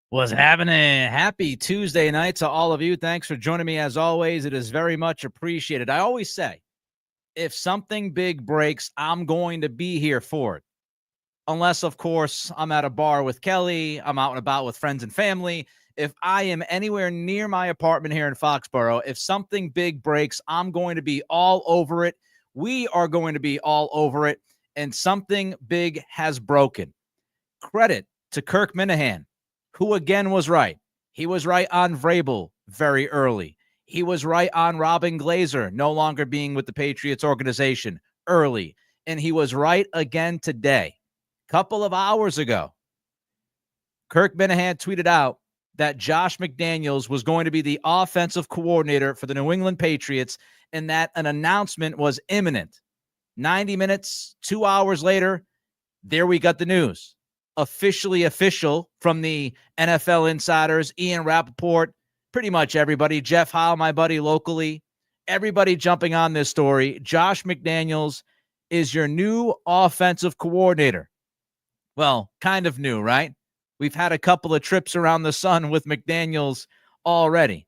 What's happening? Happy Tuesday night to all of you. Thanks for joining me as always. It is very much appreciated. I always say, if something big breaks, I'm going to be here for it. Unless, of course, I'm at a bar with Kelly, I'm out and about with friends and family. If I am anywhere near my apartment here in Foxborough, if something big breaks, I'm going to be all over it. We are going to be all over it. And something big has broken. Credit to Kirk Minahan, who again was right. He was right on Vrabel very early. He was right on Robin Glazer no longer being with the Patriots organization early. And he was right again today. Couple of hours ago, Kirk Minahan tweeted out that Josh McDaniels was going to be the offensive coordinator for the New England Patriots and that an announcement was imminent. 90 minutes, 2 hours later, there we got the news. Officially official from the NFL insiders, Ian Rappaport, pretty much everybody, Jeff Howe, my buddy locally, everybody jumping on this story. Josh McDaniels is your new offensive coordinator. Well, kind of new, right? We've had a couple of trips around the sun with McDaniels already.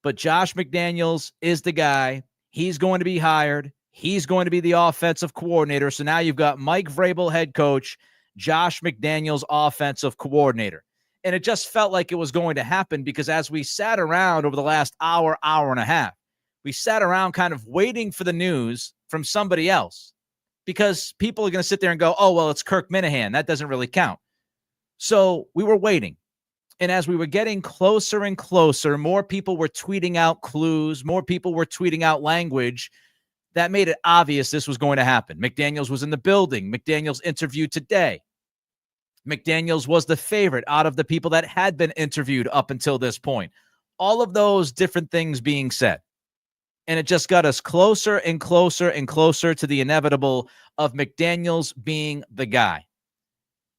But Josh McDaniels is the guy. He's going to be hired. He's going to be the offensive coordinator. So now you've got Mike Vrabel, head coach, Josh McDaniels, offensive coordinator. And it just felt like it was going to happen because as we sat around over the last hour and a half, we sat around kind of waiting for the news from somebody else because people are going to sit there and go, oh, well, it's Kirk Minahan. That doesn't really count. So we were waiting. And as we were getting closer and closer, more people were tweeting out clues. More people were tweeting out language that made it obvious this was going to happen. McDaniels was in the building. McDaniels interviewed today. McDaniels was the favorite out of the people that had been interviewed up until this point. All of those different things being said. And it just got us closer and closer and closer to the inevitable of McDaniels being the guy.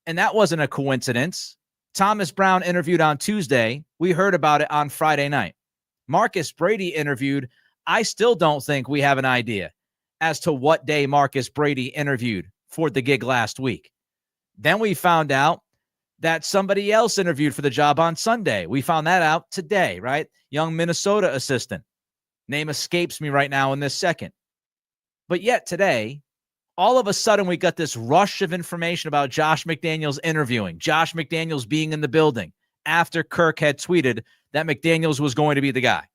And that wasn't a coincidence. Thomas Brown interviewed on Tuesday. We heard about it on Friday night. Marcus Brady interviewed. I still don't think we have an idea as to what day Marcus Brady interviewed for the gig last week. Then we found out that somebody else interviewed for the job on Sunday. We found that out today, right? Young Minnesota assistant. Name escapes me right now in this second. But yet today, all of a sudden we got this rush of information about Josh McDaniels interviewing, Josh McDaniels being in the building after Kirk had tweeted that McDaniels was going to be the guy.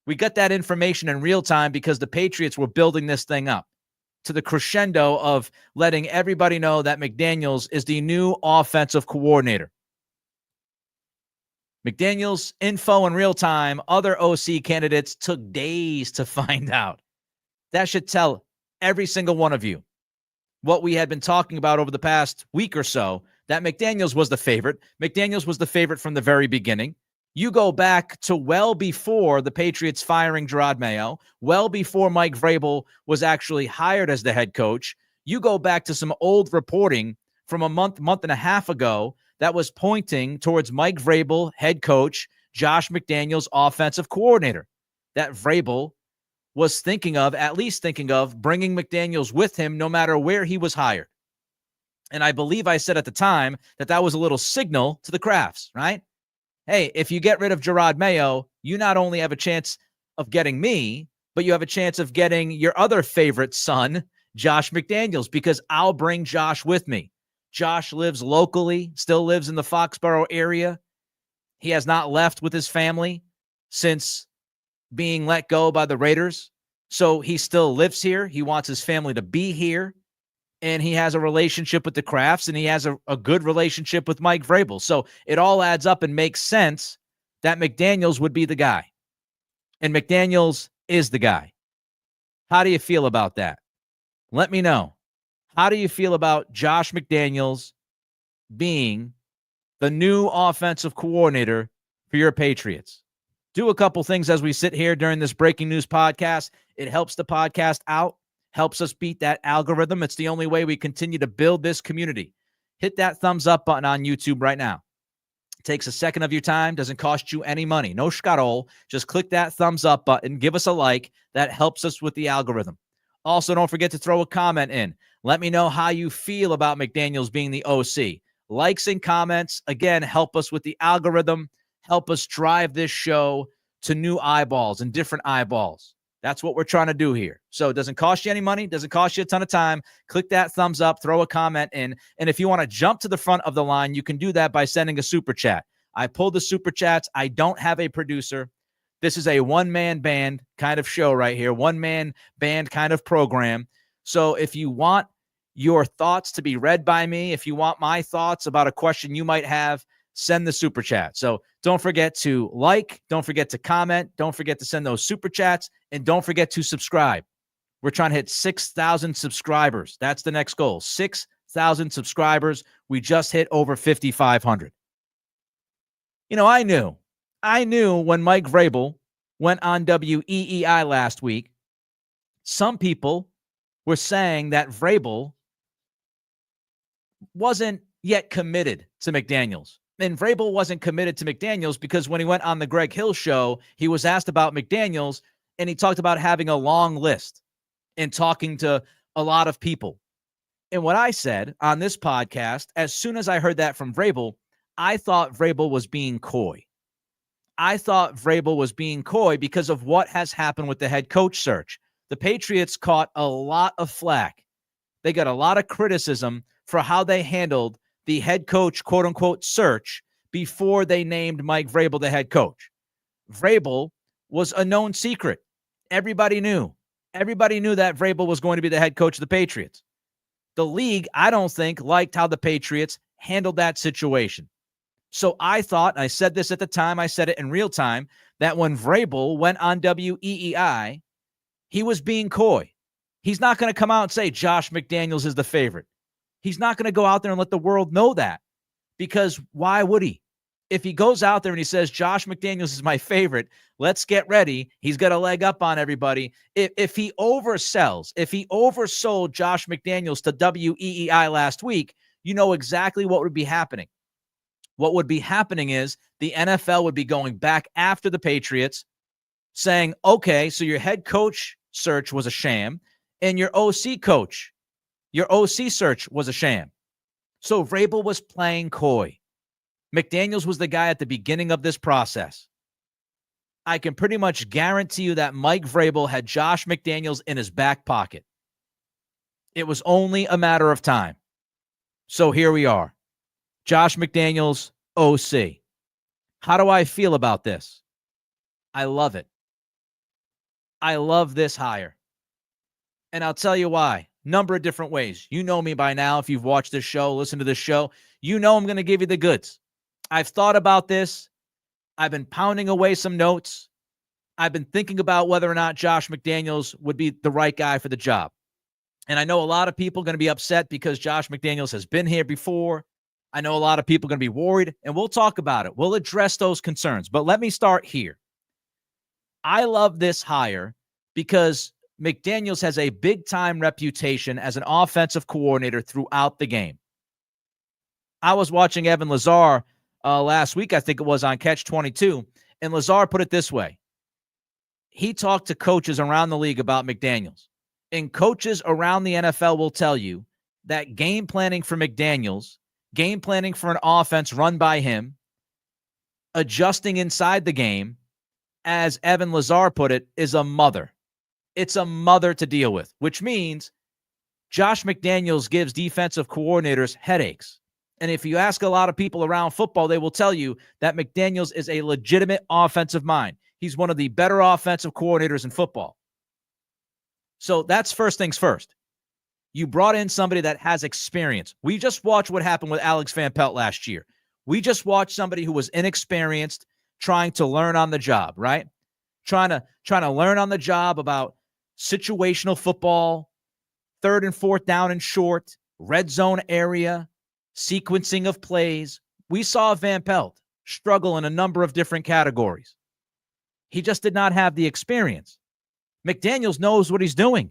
We got that information in real time because the Patriots were building this thing up to the crescendo of letting everybody know that McDaniels is the new offensive coordinator. McDaniels info in real time. Other OC candidates took days to find out. That should tell every single one of you what we had been talking about over the past week or so, that McDaniels was the favorite. McDaniels was the favorite from the very beginning. You go back to well before the Patriots firing Jerod Mayo, well before Mike Vrabel was actually hired as the head coach. You go back to some old reporting from a month and a half ago that was pointing towards Mike Vrabel, head coach, Josh McDaniels, offensive coordinator. That Vrabel was at least thinking of bringing McDaniels with him no matter where he was hired. And I believe I said at the time that was a little signal to the Crafts, right? Hey, if you get rid of Jerod Mayo, you not only have a chance of getting me, but you have a chance of getting your other favorite son, Josh McDaniels, because I'll bring Josh with me. Josh lives locally, still lives in the Foxborough area. He has not left with his family since being let go by the Raiders. So he still lives here. He wants his family to be here. And he has a relationship with the Crafts, and he has a good relationship with Mike Vrabel. So it all adds up and makes sense that McDaniels would be the guy. And McDaniels is the guy. How do you feel about that? Let me know. How do you feel about Josh McDaniels being the new offensive coordinator for your Patriots? Do a couple things as we sit here during this breaking news podcast. It helps the podcast out. Helps us beat that algorithm. It's the only way we continue to build this community. Hit that thumbs up button on YouTube right now. It takes a second of your time. Doesn't cost you any money. No schkarol. Just click that thumbs up button. Give us a like. That helps us with the algorithm. Also, don't forget to throw a comment in. Let me know how you feel about McDaniels being the OC. Likes and comments, again, help us with the algorithm, help us drive this show to new eyeballs and different eyeballs. That's what we're trying to do here. So it doesn't cost you any money, doesn't cost you a ton of time. Click that thumbs up, throw a comment in. And if you want to jump to the front of the line, you can do that by sending a super chat. I pulled the super chats. I don't have a producer. This is a one-man band kind of show right here, one-man band kind of program. So if you want your thoughts to be read by me, if you want my thoughts about a question you might have, send the super chat. So don't forget to like, don't forget to comment, don't forget to send those super chats, and don't forget to subscribe. We're trying to hit 6,000 subscribers. That's the next goal, 6,000 subscribers. We just hit over 5,500. You know, I knew when Mike Vrabel went on WEEI last week, some people were saying that Vrabel wasn't yet committed to McDaniels. And Vrabel wasn't committed to McDaniels because when he went on the Greg Hill show, he was asked about McDaniels, and he talked about having a long list and talking to a lot of people. And what I said on this podcast, as soon as I heard that from Vrabel, I thought Vrabel was being coy. I thought Vrabel was being coy because of what has happened with the head coach search. The Patriots caught a lot of flack. They got a lot of criticism for how they handled the head coach, quote unquote, search before they named Mike Vrabel the head coach. Vrabel was a known secret. Everybody knew. Everybody knew that Vrabel was going to be the head coach of the Patriots. The league, I don't think, liked how the Patriots handled that situation. So I thought, I said this at the time, I said it in real time, that when Vrabel went on WEEI, he was being coy. He's not going to come out and say Josh McDaniels is the favorite. He's not going to go out there and let the world know that, because why would he? If he goes out there and he says Josh McDaniels is my favorite, let's get ready. He's got a leg up on everybody. If he oversells, if he oversold Josh McDaniels to WEEI last week, you know exactly what would be happening. What would be happening is the NFL would be going back after the Patriots saying, okay, so your head coach search was a sham and your OC coach, your OC search was a sham. So Vrabel was playing coy. McDaniels was the guy at the beginning of this process. I can pretty much guarantee you that Mike Vrabel had Josh McDaniels in his back pocket. It was only a matter of time. So here we are. Josh McDaniels, OC. How do I feel about this? I love it. I love this hire. And I'll tell you why. Number of different ways. You know me by now. If you've watched this show, listened to this show, you know I'm going to give you the goods. I've thought about this. I've been pounding away some notes. I've been thinking about whether or not Josh McDaniels would be the right guy for the job. And I know a lot of people are going to be upset because Josh McDaniels has been here before. I know a lot of people are going to be worried, and we'll talk about it. We'll address those concerns. But let me start here. I love this hire because McDaniels has a big-time reputation as an offensive coordinator throughout the game. I was watching Evan Lazar last week, I think it was, on Catch 22, and Lazar put it this way. He talked to coaches around the league about McDaniels, and coaches around the NFL will tell you that game planning for McDaniels, game planning for an offense run by him, adjusting inside the game, as Evan Lazar put it, is a mother. It's a mother to deal with, which means Josh McDaniels gives defensive coordinators headaches. And if you ask a lot of people around football, they will tell you that McDaniels is a legitimate offensive mind. He's one of the better offensive coordinators in football. So that's first things first. You brought in somebody that has experience. We just watched what happened with Alex Van Pelt last year. We just watched somebody who was inexperienced trying to learn on the job, right? Trying to learn on the job about situational football, third and fourth down and short, red zone area, sequencing of plays. We saw Van Pelt struggle in a number of different categories. He just did not have the experience. McDaniels knows what he's doing.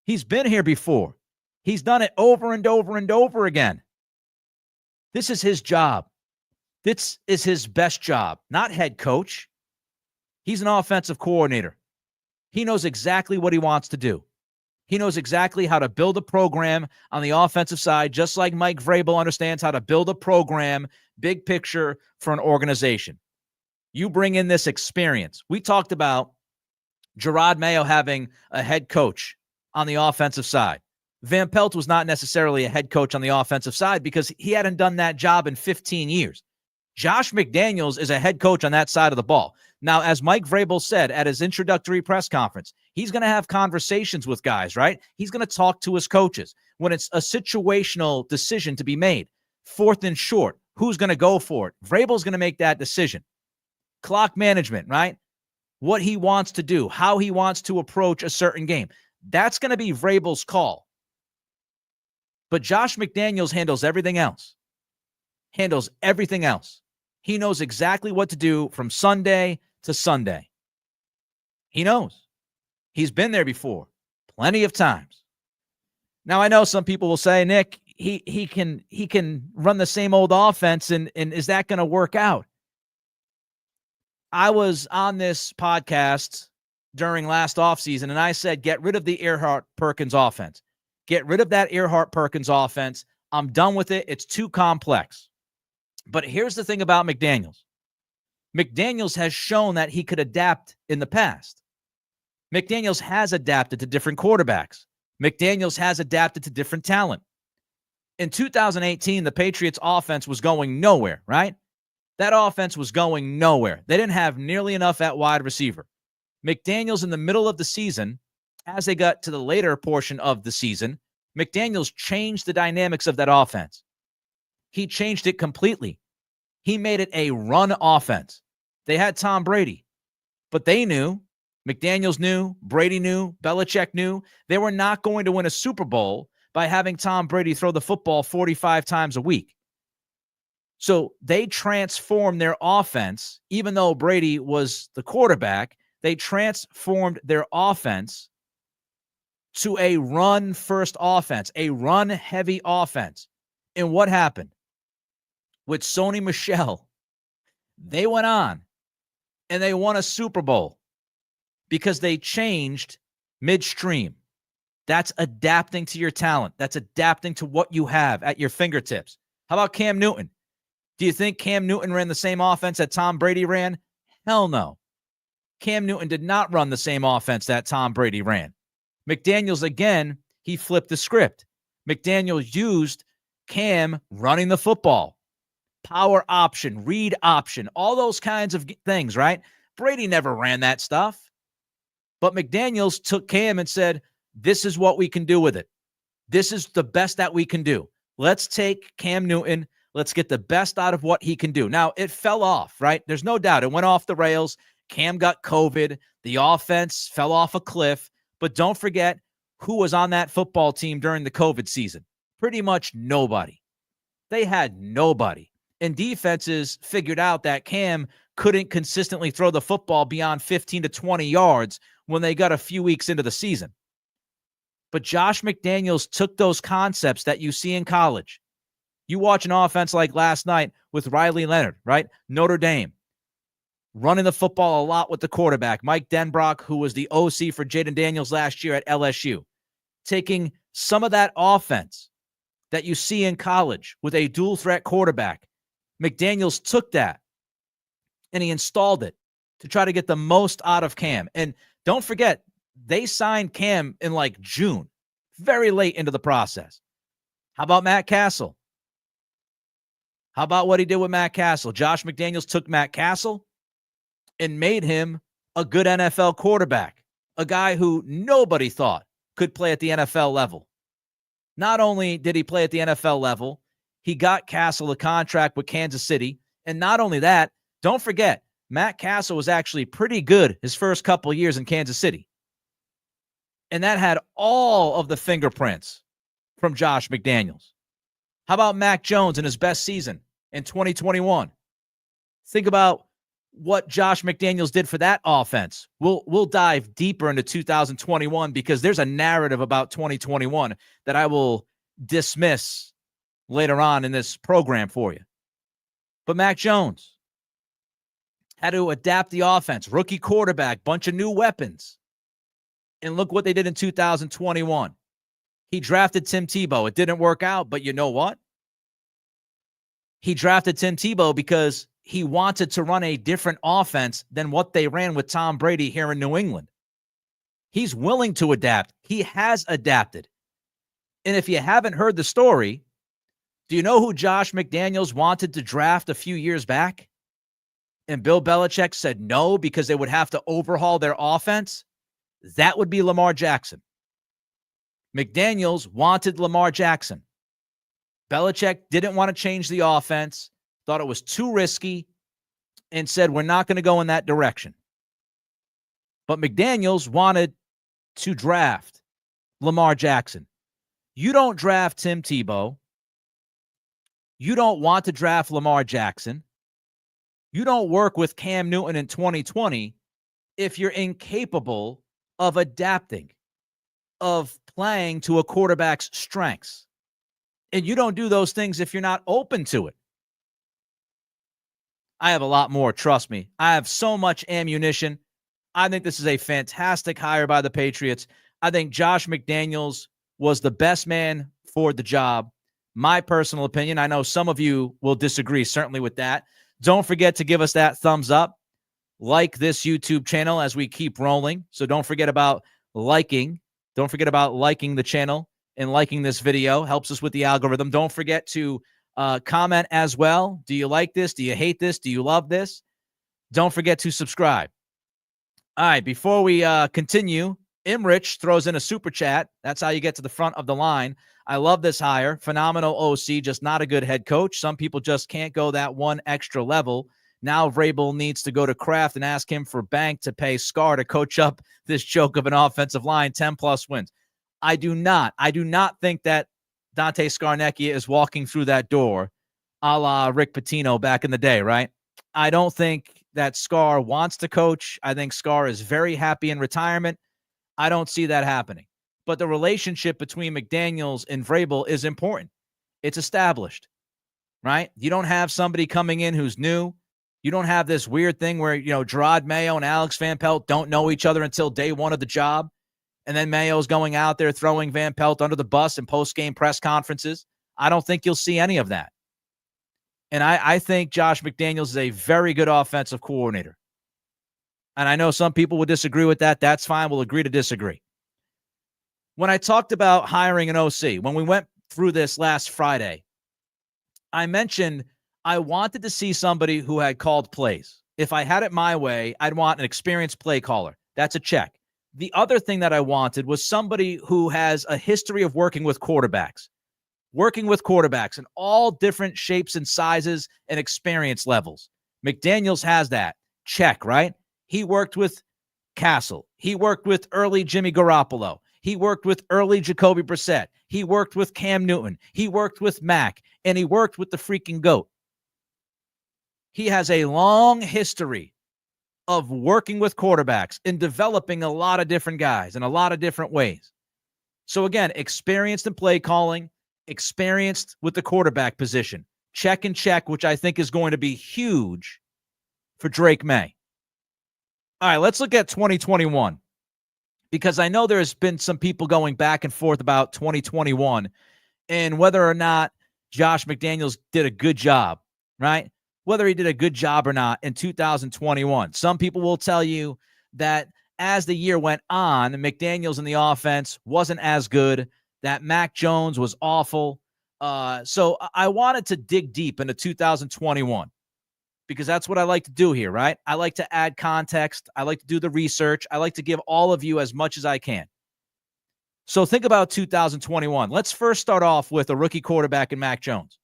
He's been here before. He's done it over and over and over again. This is his job. This is his best job, not head coach. He's an offensive coordinator. He knows exactly what he wants to do. He knows exactly how to build a program on the offensive side, just like Mike Vrabel understands how to build a program, big picture for an organization. You bring in this experience. We talked about Gerard Mayo having a head coach on the offensive side. Van Pelt was not necessarily a head coach on the offensive side because he hadn't done that job in 15 years. Josh McDaniels is a head coach on that side of the ball. Now, as Mike Vrabel said at his introductory press conference, he's going to have conversations with guys, right? He's going to talk to his coaches. When it's a situational decision to be made, 4th and short, who's going to go for it? Vrabel's going to make that decision. Clock management, right? What he wants to do, how he wants to approach a certain game. That's going to be Vrabel's call. But Josh McDaniels handles everything else. He knows exactly what to do from Sunday to Sunday. He knows. He's been there before, plenty of times. Now, I know some people will say, Nick, he can run the same old offense, and is that going to work out? I was on this podcast during last offseason, and I said, get rid of the Earhart-Perkins offense. Get rid of that Earhart-Perkins offense. I'm done with it. It's too complex. But here's the thing about McDaniels. McDaniels has shown that he could adapt in the past. McDaniels has adapted to different quarterbacks. McDaniels has adapted to different talent. In 2018, the Patriots offense was going nowhere, right? That offense was going nowhere. They didn't have nearly enough at wide receiver. McDaniels in the middle of the season, as they got to the later portion of the season, McDaniels changed the dynamics of that offense. He changed it completely. He made it a run offense. They had Tom Brady, but they knew, McDaniels knew, Brady knew, Belichick knew, they were not going to win a Super Bowl by having Tom Brady throw the football 45 times a week. So they transformed their offense, even though Brady was the quarterback, they transformed their offense to a run-first offense, a run-heavy offense. And what happened? With Sony Michel, they went on and they won a Super Bowl because they changed midstream. That's adapting to your talent. That's adapting to what you have at your fingertips. How about Cam Newton? Do you think Cam Newton ran the same offense that Tom Brady ran? Hell no. Cam Newton did not run the same offense that Tom Brady ran. McDaniels, again, he flipped the script. McDaniels used Cam running the football. Power option, read option, all those kinds of things, right? Brady never ran that stuff. But McDaniels took Cam and said, this is what we can do with it. This is the best that we can do. Let's take Cam Newton. Let's get the best out of what he can do. Now, it fell off, right? There's no doubt. It went off the rails. Cam got COVID. The offense fell off a cliff. But don't forget who was on that football team during the COVID season. Pretty much nobody. They had nobody. And defenses figured out that Cam couldn't consistently throw the football beyond 15 to 20 yards when they got a few weeks into the season. But Josh McDaniels took those concepts that you see in college. You watch an offense like last night with Riley Leonard, right? Notre Dame. Running the football a lot with the quarterback, Mike Denbrock, who was the OC for Jaden Daniels last year at LSU. Taking some of that offense that you see in college with a dual threat quarterback. McDaniels took that and he installed it to try to get the most out of Cam. And don't forget, they signed Cam in like June, very late into the process. How about Matt Castle? How about what he did with Matt Castle? Josh McDaniels took Matt Castle and made him a good NFL quarterback, a guy who nobody thought could play at the NFL level. Not only did he play at the NFL level, he got Castle a contract with Kansas City. And not only that, don't forget, Matt Castle was actually pretty good his first couple of years in Kansas City. And that had all of the fingerprints from Josh McDaniels. How about Mac Jones in his best season in 2021? Think about what Josh McDaniels did for that offense. We'll dive deeper into 2021 because there's a narrative about 2021 that I will dismiss later on in this program for you. But Mac Jones had to adapt the offense. Rookie quarterback, bunch of new weapons. And look what they did in 2021. He drafted Tim Tebow. It didn't work out, but you know what? He drafted Tim Tebow because he wanted to run a different offense than what they ran with Tom Brady here in New England. He's willing to adapt. He has adapted. And if you haven't heard the story, do you know who Josh McDaniels wanted to draft a few years back? And Bill Belichick said no because they would have to overhaul their offense? That would be Lamar Jackson. McDaniels wanted Lamar Jackson. Belichick didn't want to change the offense, thought it was too risky, and said, we're not going to go in that direction. But McDaniels wanted to draft Lamar Jackson. You don't draft Tim Tebow. You don't want to draft Lamar Jackson. You don't work with Cam Newton in 2020 if you're incapable of adapting, of playing to a quarterback's strengths. And you don't do those things if you're not open to it. I have a lot more, trust me. I have so much ammunition. I think this is a fantastic hire by the Patriots. I think Josh McDaniels was the best man for the job. My personal opinion. I know some of you will disagree, certainly with that. Don't forget to give us that thumbs up. Like this YouTube channel as we keep rolling. So don't forget about liking. Don't forget about liking the channel and liking this video. Helps us with the algorithm. Don't forget to comment as well. Do you like this? Do you hate this? Do you love this? Don't forget to subscribe. All right, before we continue, Imrich throws in a super chat. That's how you get to the front of the line. I love this hire. Phenomenal OC, just not a good head coach. Some people just can't go that one extra level. Now Vrabel needs to go to Kraft and ask him for bank to pay Scar to coach up this joke of an offensive line, 10-plus wins. I do not think that Dante Scarnecchia is walking through that door a la Rick Pitino back in the day, right? I don't think that Scar wants to coach. I think Scar is very happy in retirement. I don't see that happening. But the relationship between McDaniels and Vrabel is important. It's established, right? You don't have somebody coming in who's new. You don't have this weird thing where, Gerard Mayo and Alex Van Pelt don't know each other until day one of the job. And then Mayo's going out there throwing Van Pelt under the bus in post-game press conferences. I don't think you'll see any of that. And I think Josh McDaniels is a very good offensive coordinator. And I know some people would disagree with that. That's fine. We'll agree to disagree. When I talked about hiring an OC, when we went through this last Friday, I mentioned I wanted to see somebody who had called plays. If I had it my way, I'd want an experienced play caller. That's a check. The other thing that I wanted was somebody who has a history of working with quarterbacks in all different shapes and sizes and experience levels. McDaniels has that. Check, right? He worked with Castle. He worked with early Jimmy Garoppolo. He worked with early Jacoby Brissett. He worked with Cam Newton. He worked with Mac. And he worked with the freaking GOAT. He has a long history of working with quarterbacks and developing a lot of different guys in a lot of different ways. So again, experienced in play calling, experienced with the quarterback position. Check and check, which I think is going to be huge for Drake May. All right, let's look at 2021 because I know there's been some people going back and forth about 2021 and whether or not Josh McDaniels did a good job, right? Whether he did a good job or not in 2021. Some people will tell you that as the year went on, McDaniels in the offense wasn't as good, that Mac Jones was awful. So I wanted to dig deep into 2021 because that's what I like to do here, right? I like to add context. I like to do the research. I like to give all of you as much as I can. So think about 2021. Let's first start off with a rookie quarterback in Mac Jones.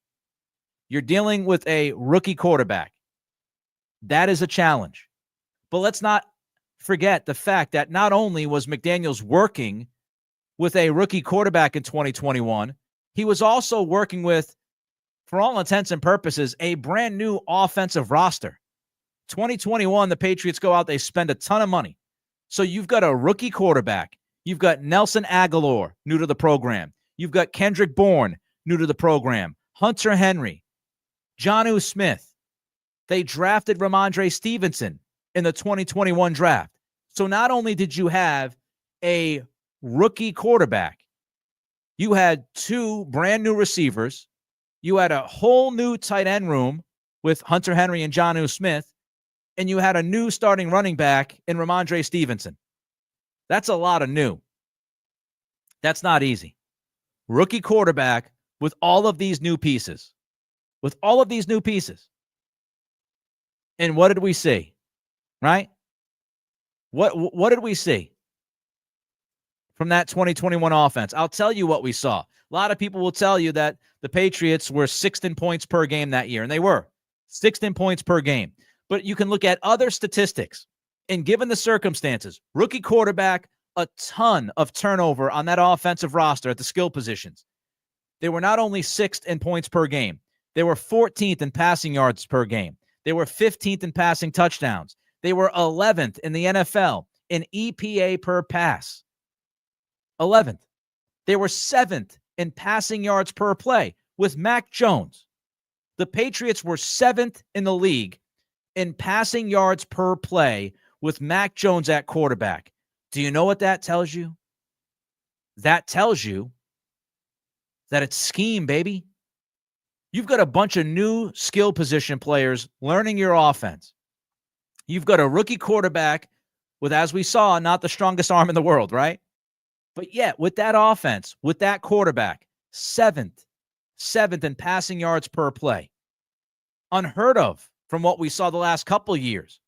You're dealing with a rookie quarterback. That is a challenge. But let's not forget the fact that not only was McDaniels working with a rookie quarterback in 2021, he was also working with, for all intents and purposes, a brand new offensive roster. 2021, the Patriots go out, they spend a ton of money. So you've got a rookie quarterback. You've got Nelson Aguilar, new to the program. You've got Kendrick Bourne, new to the program. Hunter Henry. Jonnu Smith. They drafted Ramondre Stevenson in the 2021 draft. So not only did you have a rookie quarterback. You had 2 brand new receivers. You had a whole new tight end room with Hunter Henry and Jonnu Smith, and you had a new starting running back in Ramondre Stevenson. That's a lot of new. That's not easy. Rookie quarterback with all of these new pieces. With all of these new pieces. And what did we see? Right? What did we see from that 2021 offense? I'll tell you what we saw. A lot of people will tell you that the Patriots were 6th in points per game that year, and they were 6th in points per game. But you can look at other statistics, and given the circumstances, rookie quarterback, a ton of turnover on that offensive roster at the skill positions. They were not only 6th in points per game, they were 14th in passing yards per game. They were 15th in passing touchdowns. They were 11th in the NFL in EPA per pass. 11th. They were 7th in passing yards per play with Mac Jones. The Patriots were 7th in the league in passing yards per play with Mac Jones at quarterback. Do you know what that tells you? That tells you that it's scheme, baby. You've got a bunch of new skill position players learning your offense. You've got a rookie quarterback with, as we saw, not the strongest arm in the world, right? But yet, with that offense, with that quarterback, 7th in passing yards per play. Unheard of from what we saw the last couple of years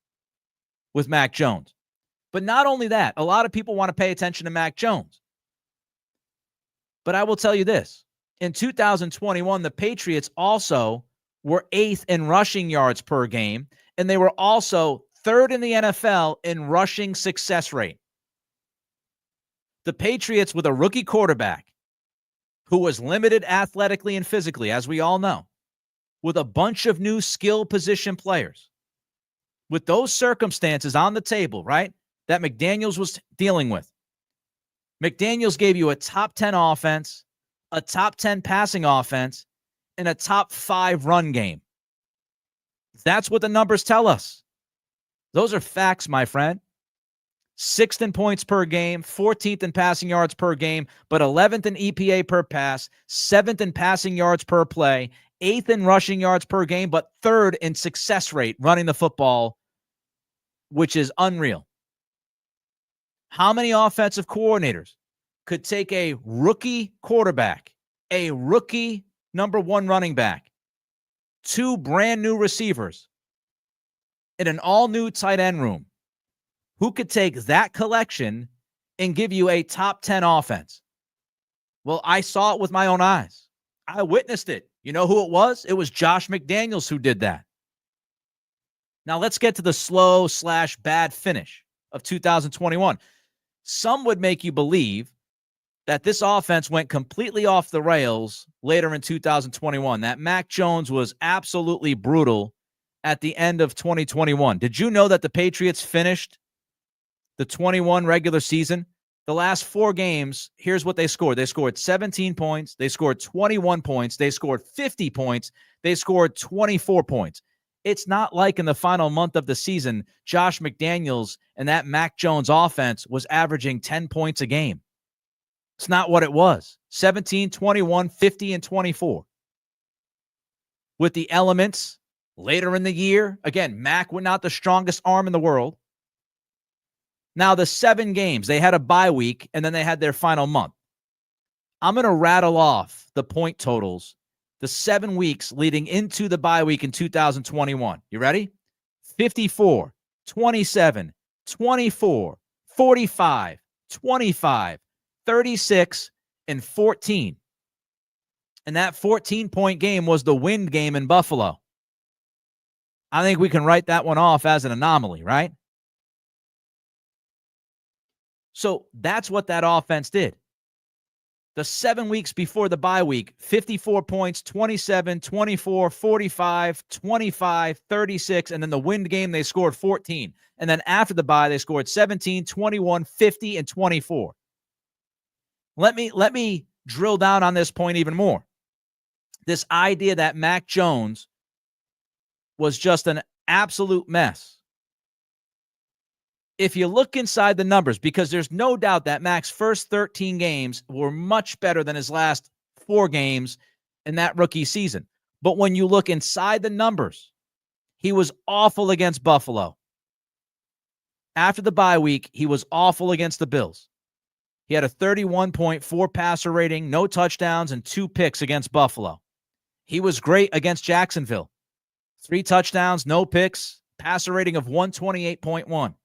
with Mac Jones. But not only that, a lot of people want to pay attention to Mac Jones. But I will tell you this. In 2021, the Patriots also were 8th in rushing yards per game, and they were also 3rd in the NFL in rushing success rate. The Patriots, with a rookie quarterback who was limited athletically and physically, as we all know, with a bunch of new skill position players, with those circumstances on the table, right, that McDaniels was dealing with. McDaniels gave you a top 10 offense, a top 10 passing offense, and a top 5 run game. That's what the numbers tell us. Those are facts, my friend. 6th in points per game, 14th in passing yards per game, but 11th in EPA per pass, 7th in passing yards per play, 8th in rushing yards per game, but 3rd in success rate running the football, which is unreal. How many offensive coordinators could take a rookie quarterback, a rookie number 1 running back, 2 brand new receivers, and an all-new tight end room? Who could take that collection and give you a top 10 offense? Well, I saw it with my own eyes. I witnessed it. You know who it was? It was Josh McDaniels who did that. Now let's get to the slow/bad finish of 2021. Some would make you believe that this offense went completely off the rails later in 2021, that Mac Jones was absolutely brutal at the end of 2021. Did you know that the Patriots finished the 21 regular season? The last 4 games, here's what they scored. They scored 17 points. They scored 21 points. They scored 50 points. They scored 24 points. It's not like in the final month of the season, Josh McDaniels and that Mac Jones offense was averaging 10 points a game. It's not what it was. 17, 21, 50, and 24. With the elements later in the year, again, Mac was not the strongest arm in the world. Now, the 7 games, they had a bye week, and then they had their final month. I'm going to rattle off the point totals, the 7 weeks leading into the bye week in 2021. You ready? 54, 27, 24, 45, 25, 36, and 14. And that 14-point game was the wind game in Buffalo. I think we can write that one off as an anomaly, right? So that's what that offense did. The 7 weeks before the bye week, 54 points, 27, 24, 45, 25, 36, and then the wind game, they scored 14. And then after the bye, they scored 17, 21, 50, and 24. Let me drill down on this point even more. This idea that Mac Jones was just an absolute mess. if you look inside the numbers, because there's no doubt that Mac's first 13 games were much better than his last 4 games in that rookie season. But when you look inside the numbers, he was awful against Buffalo. After the bye week, he was awful against the Bills. He had a 31.4 passer rating, no touchdowns, and 2 picks against Buffalo. He was great against Jacksonville. 3 touchdowns, no picks, passer rating of 128.1.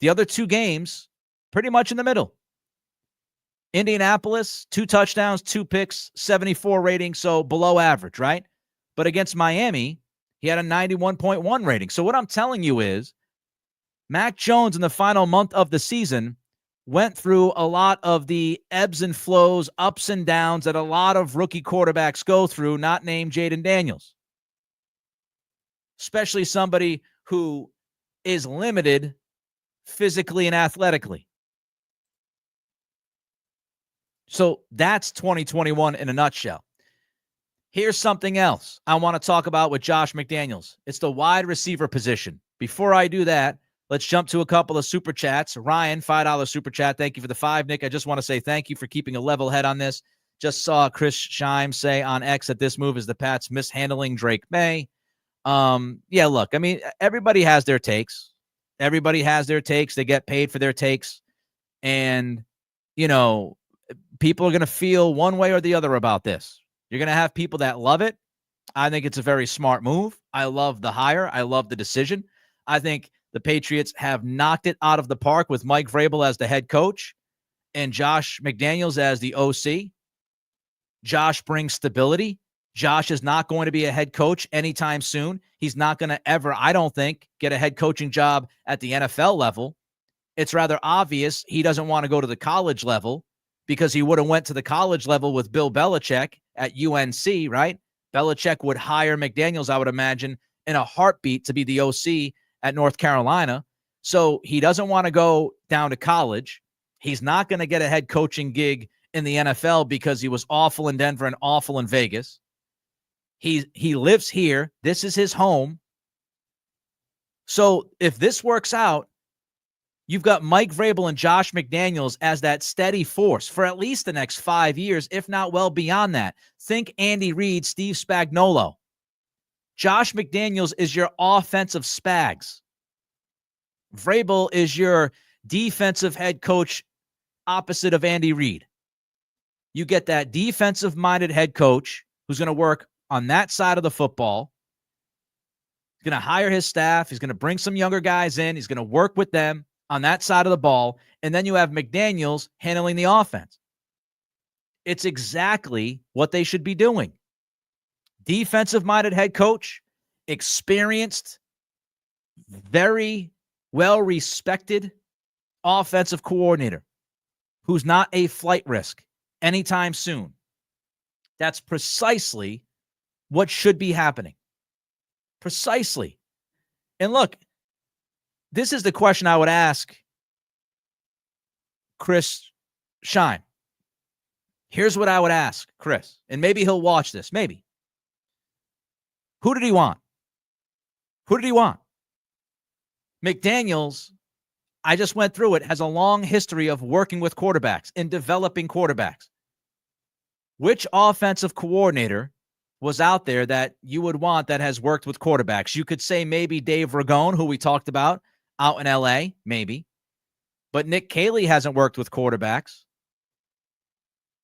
The other 2 games, pretty much in the middle. Indianapolis, 2 touchdowns, 2 picks, 74 rating, so below average, right? But against Miami, he had a 91.1 rating. So what I'm telling you is, Mac Jones in the final month of the season went through a lot of the ebbs and flows, ups and downs that a lot of rookie quarterbacks go through, not named Jaden Daniels. Especially somebody who is limited physically and athletically. So that's 2021 in a nutshell. Here's something else I want to talk about with Josh McDaniels. It's the wide receiver position. Before I do that, let's jump to a couple of super chats. Ryan, $5 super chat. Thank you for the 5. Nick, I just want to say thank you for keeping a level head on this. Just saw Chris Scheim say on X that this move is the Pats mishandling Drake May. Yeah, look, I mean, everybody has their takes. Everybody has their takes. They get paid for their takes. And, you know, people are going to feel one way or the other about this. You're going to have people that love it. I think it's a very smart move. I love the hire. I love the decision. I think the Patriots have knocked it out of the park with Mike Vrabel as the head coach and Josh McDaniels as the OC. Josh brings stability. Josh is not going to be a head coach anytime soon. He's not going to ever, I don't think, get a head coaching job at the NFL level. It's rather obvious he doesn't want to go to the college level because he would have went to the college level with Bill Belichick at UNC, right? Belichick would hire McDaniels, I would imagine, in a heartbeat to be the OC at North Carolina. So he doesn't want to go down to college. He's not going to get a head coaching gig in the NFL because he was awful in Denver and awful in Vegas. He lives here. This is his home. So if this works out, you've got Mike Vrabel and Josh McDaniels as that steady force for at least the next 5 years, if not well beyond that. Think Andy Reid, Steve Spagnuolo. Josh McDaniels is your offensive Spags. Vrabel is your defensive head coach opposite of Andy Reid. You get that defensive-minded head coach who's going to work on that side of the football. He's going to hire his staff. He's going to bring some younger guys in. He's going to work with them on that side of the ball. And then you have McDaniels handling the offense. It's exactly what they should be doing. Defensive-minded head coach, experienced, very well-respected offensive coordinator who's not a flight risk anytime soon. That's precisely what should be happening. Precisely. And look, this is the question I would ask Chris Scheim. Here's what I would ask Chris, and maybe he'll watch this, maybe. Who did he want? Who did he want? McDaniels, I just went through it, has a long history of working with quarterbacks and developing quarterbacks. Which offensive coordinator was out there that you would want that has worked with quarterbacks? You could say maybe Dave Ragone, who we talked about out in L.A., maybe. But Nick Caley hasn't worked with quarterbacks,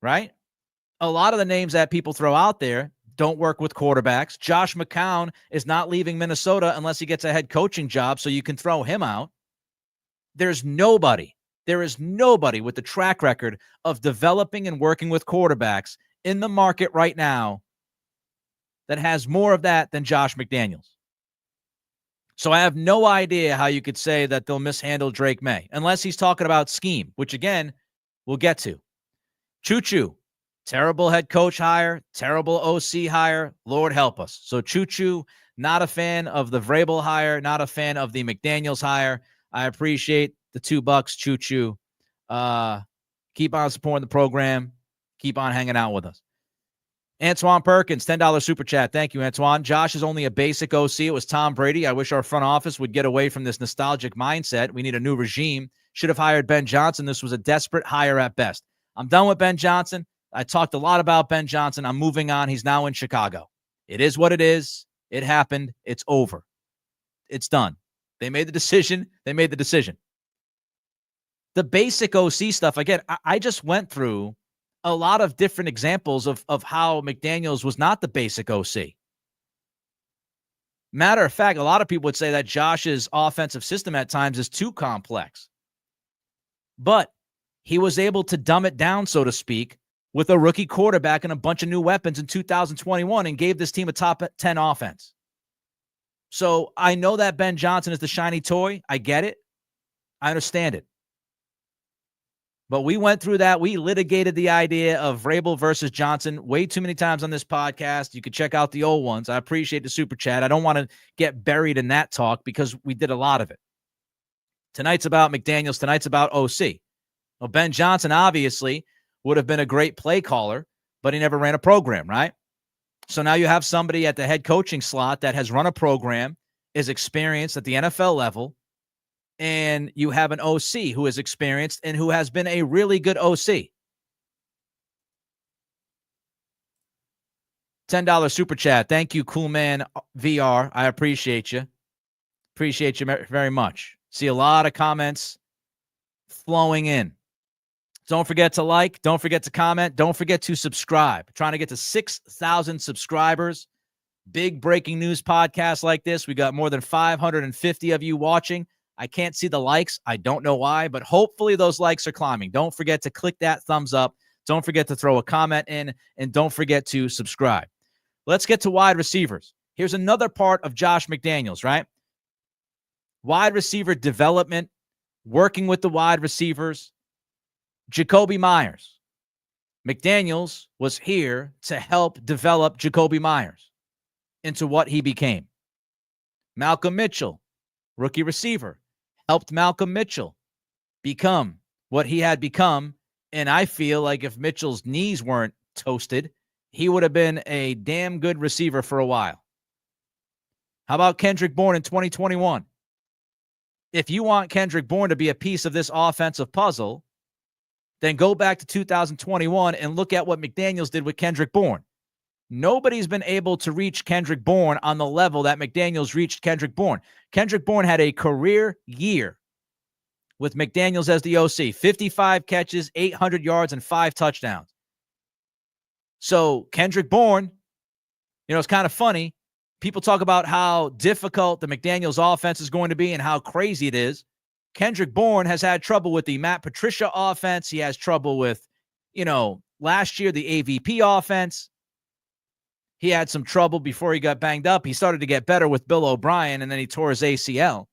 right? A lot of the names that people throw out there don't work with quarterbacks. Josh McCown is not leaving Minnesota unless he gets a head coaching job, so you can throw him out. There is nobody with the track record of developing and working with quarterbacks in the market right now that has more of that than Josh McDaniels. So I have no idea how you could say that they'll mishandle Drake May, unless he's talking about scheme, which, again, we'll get to. Choo-choo, terrible head coach hire, terrible OC hire, Lord help us. So choo-choo, not a fan of the Vrabel hire, not a fan of the McDaniels hire. I appreciate the $2, choo-choo. Keep on supporting the program. Keep on hanging out with us. Antoine Perkins, $10 super chat. Thank you, Antoine. Josh is only a basic OC. It was Tom Brady. I wish our front office would get away from this nostalgic mindset. We need a new regime. Should have hired Ben Johnson. This was a desperate hire at best. I'm done with Ben Johnson. I talked a lot about Ben Johnson. I'm moving on. He's now in Chicago. It is what it is. It happened. It's over. It's done. They made the decision. They made the decision. The basic OC stuff, again, I just went through a lot of different examples of how McDaniels was not the basic OC. Matter of fact, a lot of people would say that Josh's offensive system at times is too complex. But he was able to dumb it down, so to speak, with a rookie quarterback and a bunch of new weapons in 2021 and gave this team a top 10 offense. So I know that Ben Johnson is the shiny toy. I get it. I understand it. But we went through that. We litigated the idea of Vrabel versus Johnson way too many times on this podcast. You could check out the old ones. I appreciate the super chat. I don't want to get buried in that talk because we did a lot of it. Tonight's about McDaniels. Tonight's about OC. Well, Ben Johnson obviously would have been a great play caller, but he never ran a program, right? So now you have somebody at the head coaching slot that has run a program, is experienced at the NFL level, and you have an OC who is experienced and who has been a really good OC. $10 super chat. Thank you, Cool Man VR. I appreciate you. Appreciate you very much. See a lot of comments flowing in. Don't forget to like. Don't forget to comment. Don't forget to subscribe. Trying to get to 6,000 subscribers. Big breaking news podcast like this. We got more than 550 of you watching. I can't see the likes. I don't know why, but hopefully those likes are climbing. Don't forget to click that thumbs up. Don't forget to throw a comment in, and don't forget to subscribe. Let's get to wide receivers. Here's another part of Josh McDaniels, right? Wide receiver development, working with the wide receivers. Jacoby Myers. McDaniels was here to help develop Jacoby Myers into what he became. Malcolm Mitchell, rookie receiver, helped Malcolm Mitchell become what he had become. And I feel like if Mitchell's knees weren't toasted, he would have been a damn good receiver for a while. How about Kendrick Bourne in 2021? If you want Kendrick Bourne to be a piece of this offensive puzzle, then go back to 2021 and look at what McDaniels did with Kendrick Bourne. Nobody's been able to reach Kendrick Bourne on the level that McDaniels reached Kendrick Bourne. Kendrick Bourne had a career year with McDaniels as the OC. 55 catches, 800 yards, and 5 touchdowns. So Kendrick Bourne, it's kind of funny. People talk about how difficult the McDaniels offense is going to be and how crazy it is. Kendrick Bourne has had trouble with the Matt Patricia offense. He has trouble with, last year, the AVP offense. He had some trouble before he got banged up. He started to get better with Bill O'Brien, and then he tore his ACL.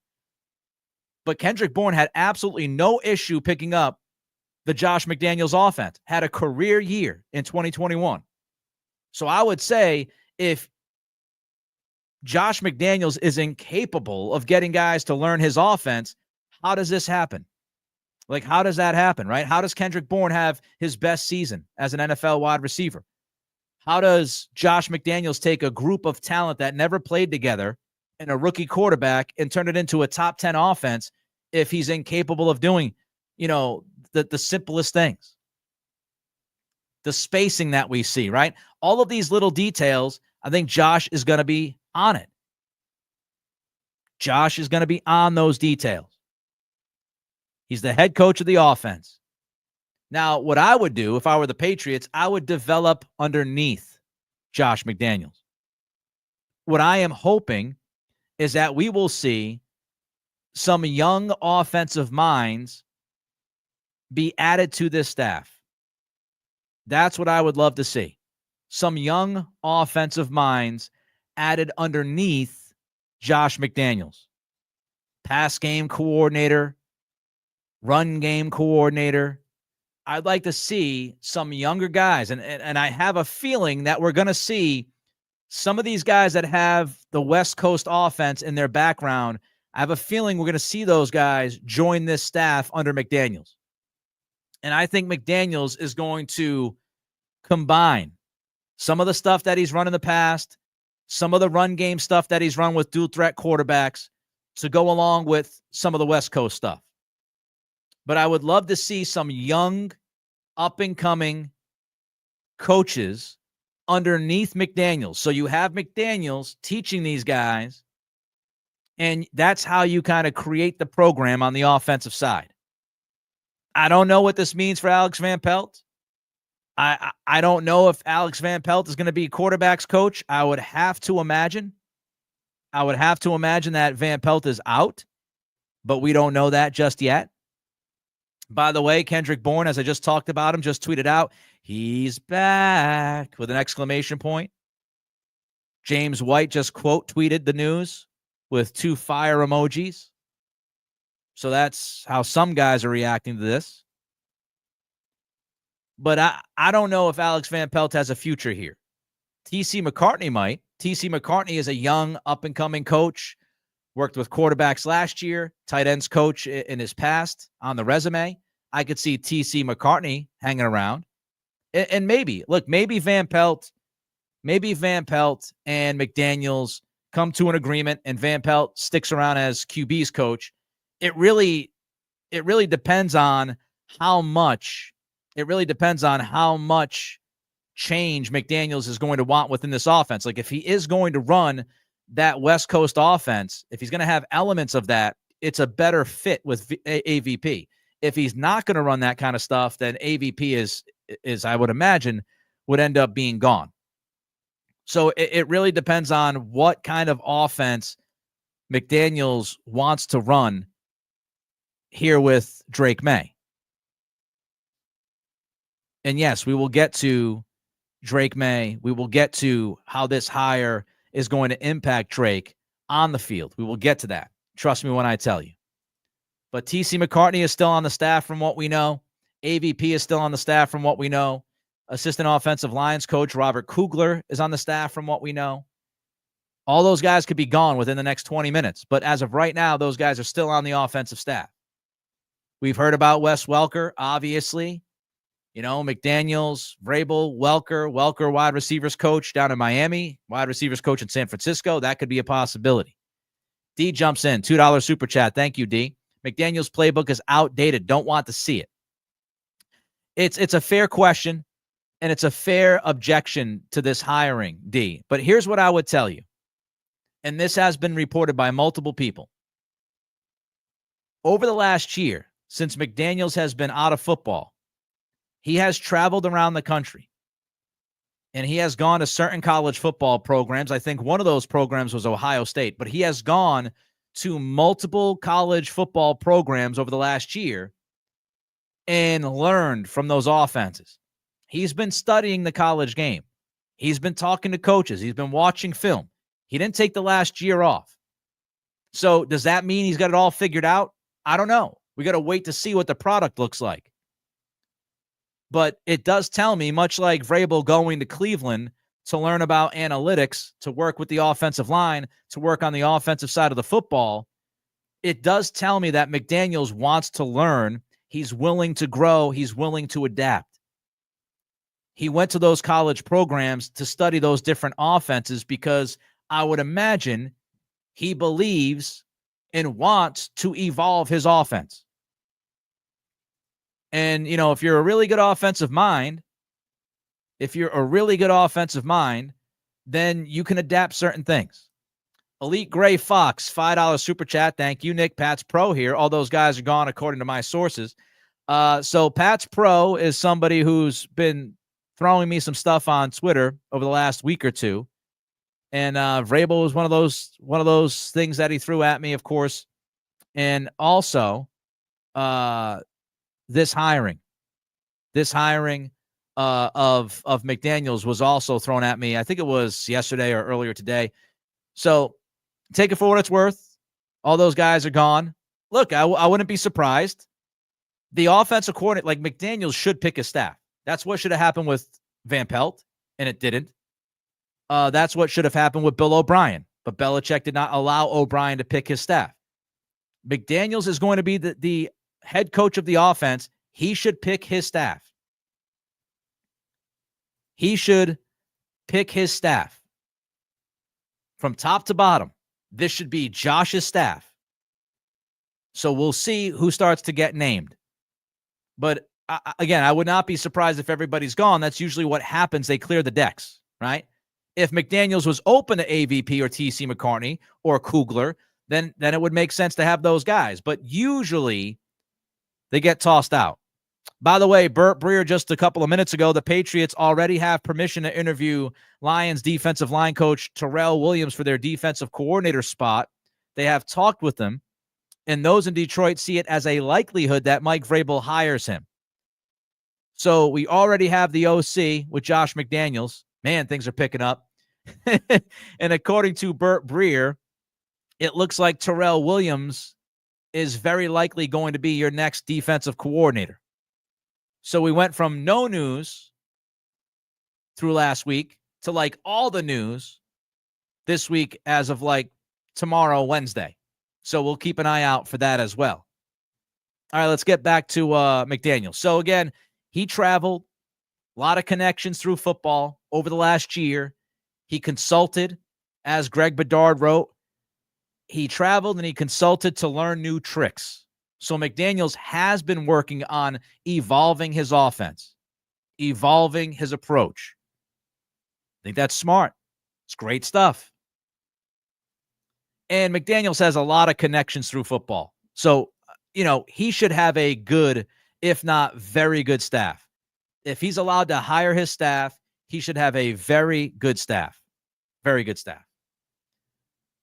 But Kendrick Bourne had absolutely no issue picking up the Josh McDaniels offense. Had a career year in 2021. So I would say if Josh McDaniels is incapable of getting guys to learn his offense, how does this happen? Like, how does that happen, right? How does Kendrick Bourne have his best season as an NFL wide receiver? How does Josh McDaniels take a group of talent that never played together and a rookie quarterback and turn it into a top 10 offense if he's incapable of doing, the simplest things? The spacing that we see, right? All of these little details, I think Josh is going to be on it. Josh is going to be on those details. He's the head coach of the offense. Now, what I would do if I were the Patriots, I would develop underneath Josh McDaniels. What I am hoping is that we will see some young offensive minds be added to this staff. That's what I would love to see. Some young offensive minds added underneath Josh McDaniels. Pass game coordinator, run game coordinator. I'd like to see some younger guys, and I have a feeling that we're going to see some of these guys that have the West Coast offense in their background. I have a feeling we're going to see those guys join this staff under McDaniels. And I think McDaniels is going to combine some of the stuff that he's run in the past, some of the run game stuff that he's run with dual threat quarterbacks to go along with some of the West Coast stuff. But I would love to see some young, up-and-coming coaches underneath McDaniels. So you have McDaniels teaching these guys, and that's how you kind of create the program on the offensive side. I don't know what this means for Alex Van Pelt. I don't know if Alex Van Pelt is going to be quarterback's coach. I would have to imagine that Van Pelt is out, but we don't know that just yet. By the way, Kendrick Bourne, as I just talked about him, just tweeted out, he's back with an exclamation point. James White just quote tweeted the news with 2 fire emojis. So that's how some guys are reacting to this. But I don't know if Alex Van Pelt has a future here. T.C. McCartney might. T.C. McCartney is a young, up-and-coming coach, worked with quarterbacks last year, tight ends coach in his past on the resume. I could see T.C. McCartney hanging around. And maybe Van Pelt and McDaniels come to an agreement and Van Pelt sticks around as QB's coach. It really depends on how much change McDaniels is going to want within this offense. Like if he is going to run that West Coast offense, if he's going to have elements of that, it's a better fit with AVP. If he's not going to run that kind of stuff, then AVP is I would imagine would end up being gone. So it really depends on what kind of offense McDaniels wants to run here with Drake May. And yes, we will get to Drake May. We will get to how this hire is going to impact Drake on the field. We will get to that. Trust me when I tell you. But T.C. McCartney is still on the staff from what we know. AVP is still on the staff from what we know. Assistant offensive lines coach Robert Kugler is on the staff from what we know. All those guys could be gone within the next 20 minutes. But as of right now, those guys are still on the offensive staff. We've heard about Wes Welker, obviously. You know, McDaniels, Vrabel, Welker, wide receivers coach down in Miami, wide receivers coach in San Francisco. That could be a possibility. D jumps in, $2 super chat. Thank you, D. McDaniels' playbook is outdated. Don't want to see it. It's a fair question, and it's a fair objection to this hiring, D. But here's what I would tell you, and this has been reported by multiple people. Over the last year, since McDaniels has been out of football, he has traveled around the country, and he has gone to certain college football programs. I think one of those programs was Ohio State, but he has gone to multiple college football programs over the last year and learned from those offenses. He's been studying the college game. He's been talking to coaches. He's been watching film. He didn't take the last year off. So does that mean he's got it all figured out? I don't know. We got to wait to see what the product looks like. But it does tell me, much like Vrabel going to Cleveland to learn about analytics, to work with the offensive line, to work on the offensive side of the football, it does tell me that McDaniels wants to learn. He's willing to grow. He's willing to adapt. He went to those college programs to study those different offenses because I would imagine he believes and wants to evolve his offense. And, you know, if you're a really good offensive mind, then you can adapt certain things. Elite Gray Fox, $5 super chat. Thank you, Nick. Pat's Pro here. All those guys are gone according to my sources. So Pat's Pro is somebody who's been throwing me some stuff on Twitter over the last week or two. And Vrabel was one of those things that he threw at me, of course. And also this hiring of McDaniels was also thrown at me. I think it was yesterday or earlier today. So take it for what it's worth. All those guys are gone. Look, I wouldn't be surprised. The offensive coordinator, like McDaniels, should pick his staff. That's what should have happened with Van Pelt, and it didn't. That's what should have happened with Bill O'Brien, but Belichick did not allow O'Brien to pick his staff. McDaniels is going to be the head coach of the offense. He should pick his staff. He should pick his staff from top to bottom. This should be Josh's staff. So we'll see who starts to get named. But again, I would not be surprised if everybody's gone. That's usually what happens. They clear the decks, right? If McDaniels was open to AVP or TC McCartney or Kugler, then it would make sense to have those guys. But usually they get tossed out. By the way, Burt Breer, just a couple of minutes ago, the Patriots already have permission to interview Lions defensive line coach Terrell Williams for their defensive coordinator spot. They have talked with them, and those in Detroit see it as a likelihood that Mike Vrabel hires him. So we already have the OC with Josh McDaniels. Man, things are picking up. And according to Burt Breer, it looks like Terrell Williams is very likely going to be your next defensive coordinator. So we went from no news through last week to like all the news this week as of like tomorrow, Wednesday. So we'll keep an eye out for that as well. All right, let's get back to McDaniel. So again, he traveled, a lot of connections through football over the last year. He consulted, as Greg Bedard wrote. He traveled and he consulted to learn new tricks. So McDaniels has been working on evolving his offense, evolving his approach. I think that's smart. It's great stuff. And McDaniels has a lot of connections through football. So, he should have a good, if not very good staff. If he's allowed to hire his staff, he should have a very good staff. Very good staff.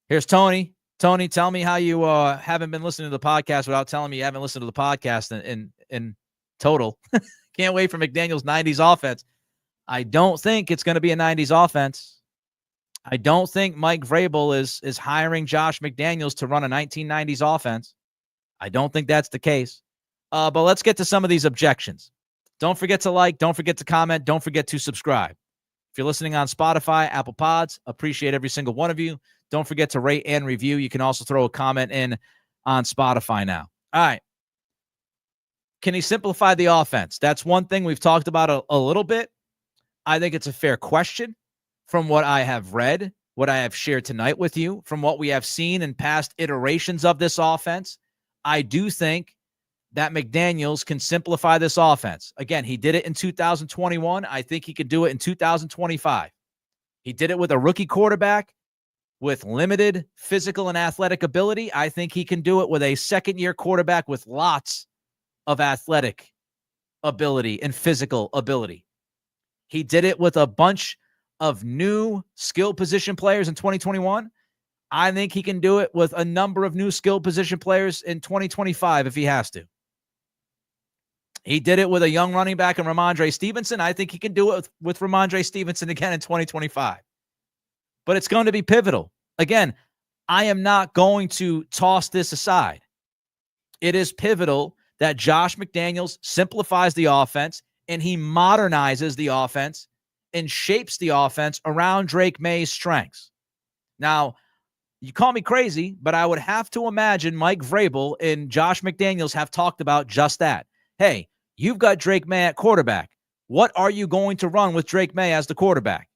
Here's Tony. Tony, tell me how you haven't been listening to the podcast without telling me you haven't listened to the podcast in total. Can't wait for McDaniels' 90s offense. I don't think it's going to be a 90s offense. I don't think Mike Vrabel is hiring Josh McDaniels to run a 1990s offense. I don't think that's the case. But let's get to some of these objections. Don't forget to like. Don't forget to comment. Don't forget to subscribe. If you're listening on Spotify, Apple Pods, appreciate every single one of you. Don't forget to rate and review. You can also throw a comment in on Spotify now. All right. Can he simplify the offense? That's one thing we've talked about a little bit. I think it's a fair question from what I have read, what I have shared tonight with you, from what we have seen in past iterations of this offense. I do think that McDaniels can simplify this offense. Again, he did it in 2021. I think he could do it in 2025. He did it with a rookie quarterback with limited physical and athletic ability. I think he can do it with a second-year quarterback with lots of athletic ability and physical ability. He did it with a bunch of new skill position players in 2021. I think he can do it with a number of new skill position players in 2025 if he has to. He did it with a young running back in Ramondre Stevenson. I think he can do it with Ramondre Stevenson again in 2025. But it's going to be pivotal. Again, I am not going to toss this aside. It is pivotal that Josh McDaniels simplifies the offense and he modernizes the offense and shapes the offense around Drake May's strengths. Now, you call me crazy, but I would have to imagine Mike Vrabel and Josh McDaniels have talked about just that. Hey, you've got Drake May at quarterback. What are you going to run with Drake May as the quarterback?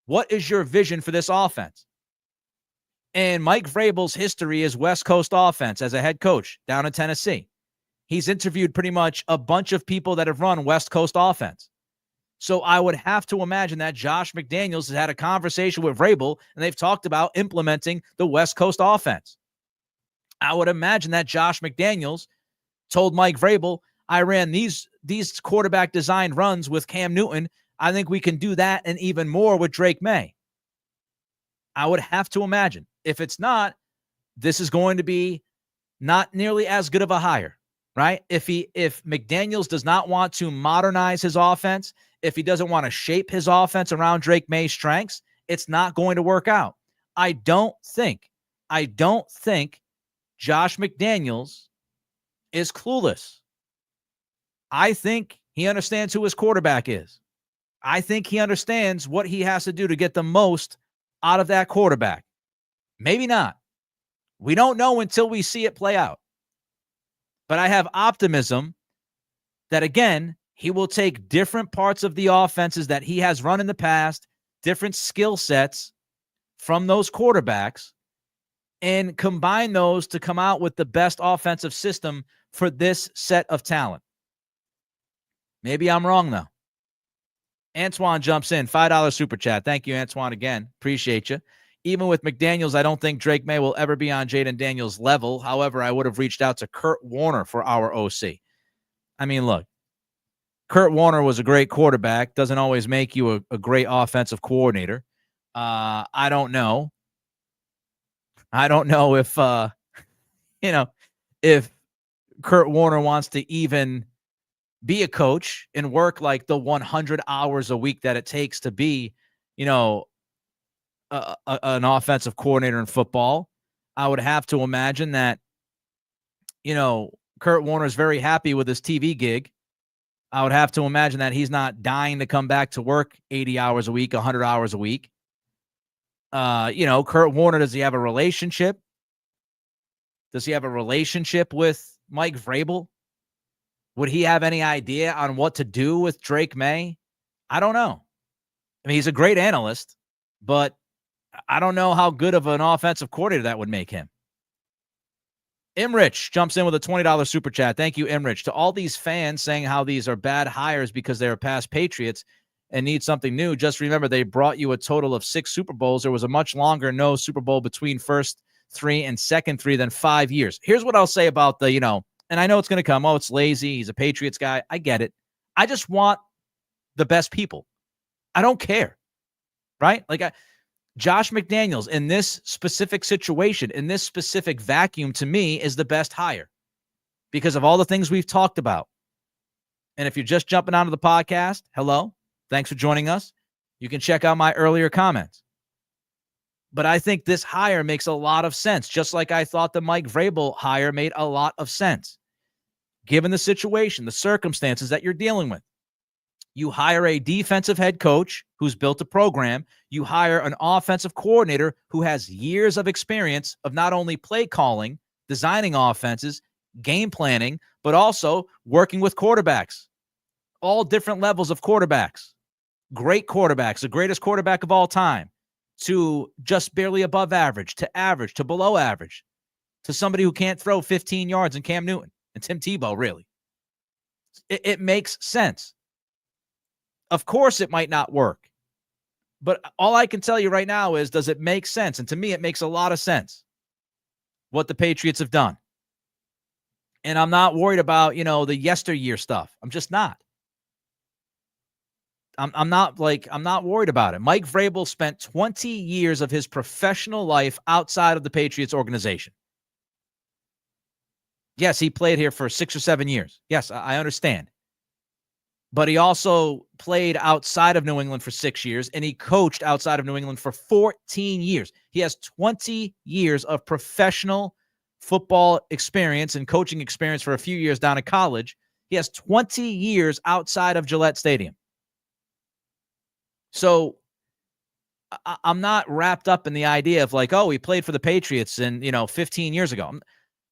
What is your vision for this offense? And Mike Vrabel's history is West Coast offense as a head coach down in Tennessee. He's interviewed pretty much a bunch of people that have run West Coast offense. So I would have to imagine that Josh McDaniels has had a conversation with Vrabel, and they've talked about implementing the West Coast offense. I would imagine that Josh McDaniels told Mike Vrabel, I ran these quarterback designed runs with Cam Newton. I think we can do that and even more with Drake May. I would have to imagine. If it's not, this is going to be not nearly as good of a hire, right? If McDaniels does not want to modernize his offense, if he doesn't want to shape his offense around Drake May's strengths, it's not going to work out. I don't think Josh McDaniels is clueless. I think he understands who his quarterback is. I think he understands what he has to do to get the most out of that quarterback. Maybe not. We don't know until we see it play out. But I have optimism that, again, he will take different parts of the offenses that he has run in the past, different skill sets from those quarterbacks and combine those to come out with the best offensive system for this set of talent. Maybe I'm wrong, though. Antoine jumps in, $5 super chat. Thank you, Antoine, again. Appreciate you. Even with McDaniels, I don't think Drake May will ever be on Jaden Daniels' level. However, I would have reached out to Kurt Warner for our OC. I mean, look, Kurt Warner was a great quarterback. Doesn't always make you a great offensive coordinator. I don't know. I don't know if, if Kurt Warner wants to even be a coach and work like the 100 hours a week that it takes to be, an offensive coordinator in football. I would have to imagine that, Kurt Warner is very happy with his TV gig. I would have to imagine that he's not dying to come back to work 80 hours a week, 100 hours a week. Kurt Warner, does he have a relationship? Does he have a relationship with Mike Vrabel? Would he have any idea on what to do with Drake May? I don't know. I mean, he's a great analyst, but I don't know how good of an offensive coordinator that would make him. Imrich jumps in with a $20 super chat. Thank you, Imrich. To all these fans saying how these are bad hires because they are past Patriots and need something new, just remember they brought you a total of 6 Super Bowls. There was a much longer no Super Bowl between first 3 and second 3 than 5 years. Here's what I'll say about the, and I know it's going to come. Oh, it's lazy. He's a Patriots guy. I get it. I just want the best people. I don't care. Right? Josh McDaniels in this specific situation, in this specific vacuum, to me, is the best hire because of all the things we've talked about. And if you're just jumping onto the podcast, hello. Thanks for joining us. You can check out my earlier comments. But I think this hire makes a lot of sense, just like I thought the Mike Vrabel hire made a lot of sense. Given the situation, the circumstances that you're dealing with, you hire a defensive head coach who's built a program. You hire an offensive coordinator who has years of experience of not only play calling, designing offenses, game planning, but also working with quarterbacks, all different levels of quarterbacks. Great quarterbacks, the greatest quarterback of all time, to just barely above average, to below average, to somebody who can't throw 15 yards in Cam Newton and Tim Tebow, really. It makes sense. Of course, it might not work. But all I can tell you right now is, does it make sense? And to me, it makes a lot of sense what the Patriots have done. And I'm not worried about, the yesteryear stuff. I'm just not. I'm not worried about it. Mike Vrabel spent 20 years of his professional life outside of the Patriots organization. Yes, he played here for 6 or 7 years. Yes, I understand. But he also played outside of New England for 6 years, and he coached outside of New England for 14 years. He has 20 years of professional football experience and coaching experience for a few years down at college. He has 20 years outside of Gillette Stadium. So I'm not wrapped up in the idea of he played for the Patriots 15 years ago.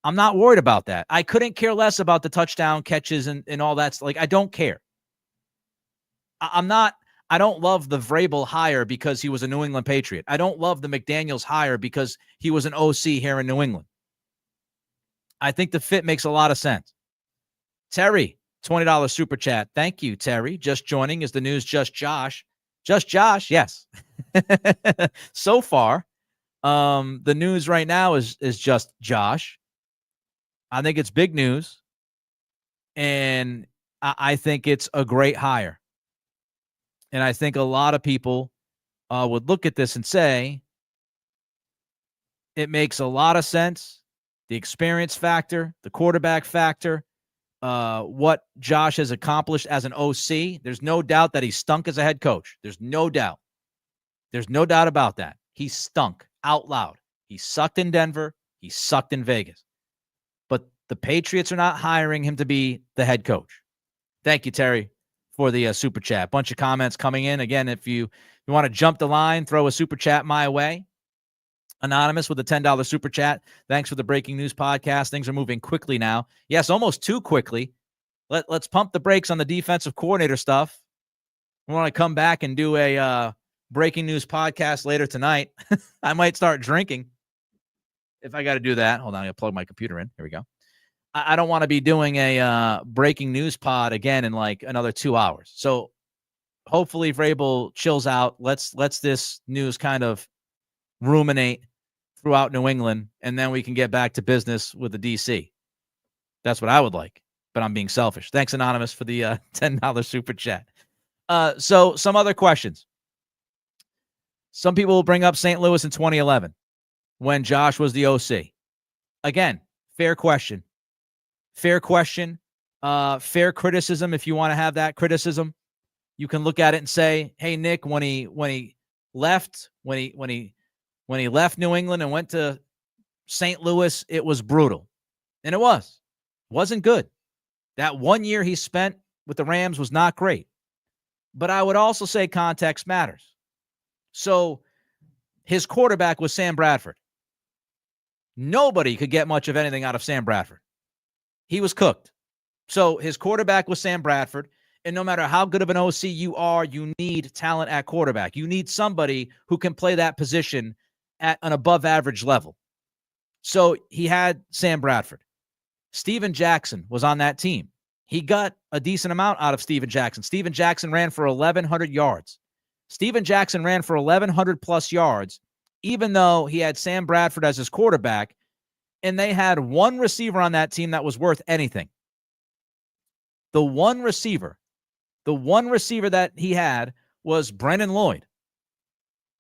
I'm not worried about that. I couldn't care less about the touchdown catches and all that. I don't care. I don't love the Vrabel hire because he was a New England Patriot. I don't love the McDaniels hire because he was an OC here in New England. I think the fit makes a lot of sense. Terry, $20 super chat. Thank you, Terry. Just joining. Is the news just Josh? Just Josh? Yes. So far, the news right now is just Josh. I think it's big news. And I think it's a great hire. And I think a lot of people would look at this and say, it makes a lot of sense. The experience factor, the quarterback factor, what Josh has accomplished as an OC. There's no doubt that he stunk as a head coach. There's no doubt. There's no doubt about that. He stunk out loud. He sucked in Denver. He sucked in Vegas. But the Patriots are not hiring him to be the head coach. Thank you, Terry, for the super chat. Bunch of comments coming in. Again, if you want to jump the line, throw a super chat my way. Anonymous with a $10 super chat. Thanks for the breaking news podcast. Things are moving quickly now. Yes, almost too quickly. Let's pump the brakes on the defensive coordinator stuff. We want to come back and do a breaking news podcast later tonight. I might start drinking if I got to do that. Hold on, I got to plug my computer in. Here we go. I don't want to be doing a breaking news pod again in like another 2 hours. So hopefully Vrabel chills out. Let's this news kind of ruminate throughout New England, and then we can get back to business with the DC. That's what I would like, but I'm being selfish. Thanks, Anonymous, for the $10 super chat. So some other questions. Some people will bring up St. Louis in 2011 when Josh was the OC. Again, fair question. Fair question. Fair criticism if you want to have that criticism. You can look at it and say, hey, Nick, when he left New England and went to St. Louis, it was brutal. And it was. Wasn't good. That 1 year he spent with the Rams was not great. But I would also say context matters. So his quarterback was Sam Bradford. Nobody could get much of anything out of Sam Bradford. He was cooked. So his quarterback was Sam Bradford. And no matter how good of an OC you are, you need talent at quarterback. You need somebody who can play that position at an above average level. So he had Sam Bradford. Steven Jackson was on that team. He got a decent amount out of Steven Jackson. Steven Jackson ran for 1,100 yards. Steven Jackson ran for 1,100 plus yards, even though he had Sam Bradford as his quarterback, and they had one receiver on that team that was worth anything. The one receiver that he had was Brennan Lloyd.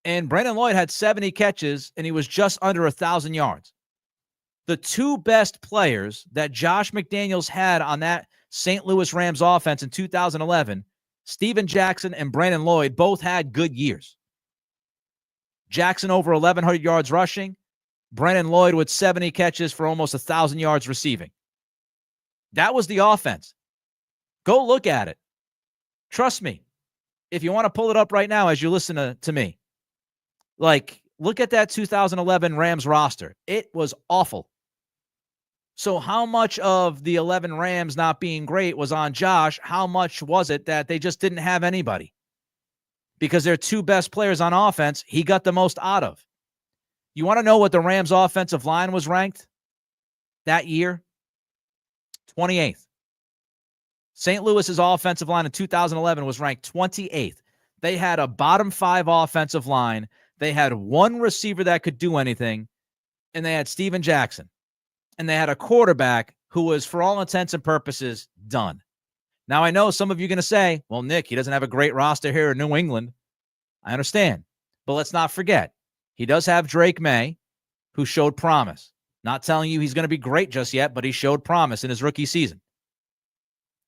And Brennan Lloyd had 70 catches, and he was just under 1,000 yards. The two best players that Josh McDaniels had on that St. Louis Rams offense in 2011, Steven Jackson and Brennan Lloyd, both had good years. Jackson over 1,100 yards rushing, Brennan Lloyd with 70 catches for almost 1,000 yards receiving. That was the offense. Go look at it. Trust me. If you want to pull it up right now as you listen to me, like, look at that 2011 Rams roster. It was awful. So how much of the 11 Rams not being great was on Josh? How much was it that they just didn't have anybody? Because their two best players on offense, he got the most out of. You want to know what the Rams offensive line was ranked that year? 28th. St. Louis's offensive line in 2011 was ranked 28th. They had a bottom five offensive line. They had one receiver that could do anything, and they had Steven Jackson. And they had a quarterback who was, for all intents and purposes, done. Now, I know some of you are going to say, well, Nick, he doesn't have a great roster here in New England. I understand. But let's not forget, he does have Drake May, who showed promise. Not telling you he's going to be great just yet, but he showed promise in his rookie season.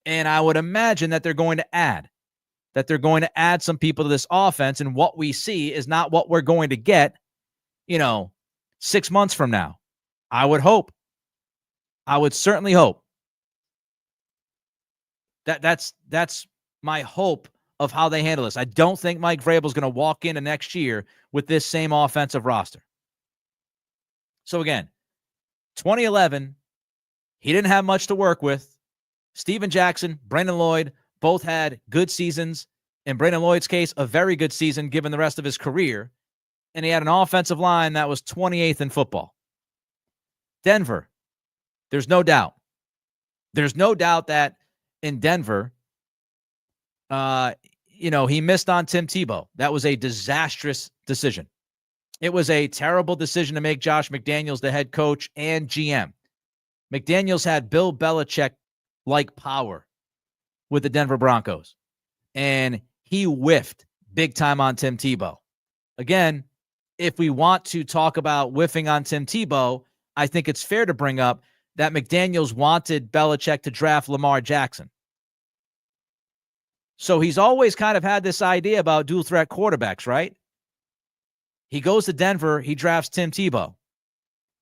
And I would imagine that they're going to add some people to this offense, and what we see is not what we're going to get, 6 months from now. I would hope. I would certainly hope. That's my hope of how they handle this. I don't think Mike Vrabel is going to walk into next year with this same offensive roster. So again, 2011, he didn't have much to work with. Steven Jackson, Brennan Lloyd, both had good seasons. In Brennan Lloyd's case, a very good season given the rest of his career. And he had an offensive line that was 28th in football. Denver, there's no doubt. There's no doubt that in Denver, he missed on Tim Tebow. That was a disastrous decision. It was a terrible decision to make Josh McDaniels the head coach and GM. McDaniels had Bill Belichick-like power with the Denver Broncos, and he whiffed big time on Tim Tebow. Again, if we want to talk about whiffing on Tim Tebow, I think it's fair to bring up that McDaniels wanted Belichick to draft Lamar Jackson. So he's always kind of had this idea about dual threat quarterbacks, right? He goes to Denver, he drafts Tim Tebow.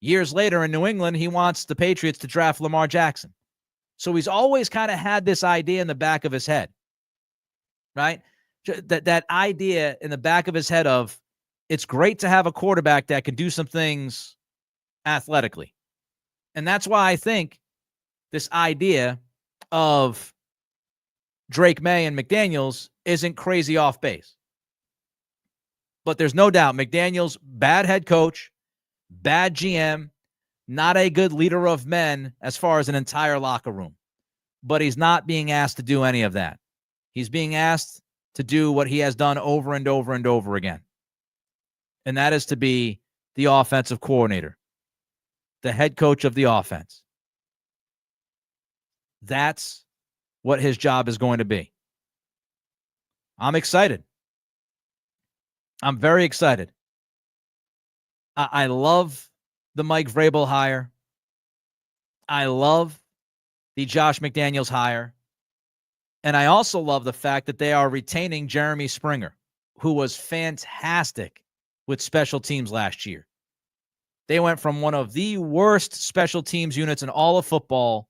Years later in New England, he wants the Patriots to draft Lamar Jackson. So he's always kind of had this idea in the back of his head, right? That idea in the back of his head of, it's great to have a quarterback that can do some things athletically. And that's why I think this idea of Drake May and McDaniels isn't crazy off base. But there's no doubt McDaniels, bad head coach, bad GM, not a good leader of men as far as an entire locker room. But he's not being asked to do any of that. He's being asked to do what he has done over and over and over again. And that is to be the offensive coordinator, the head coach of the offense. That's what his job is going to be. I'm excited. I'm very excited. I love the Mike Vrabel hire. I love the Josh McDaniels hire. And I also love the fact that they are retaining Jeremy Springer, who was fantastic with special teams last year. They went from one of the worst special teams units in all of football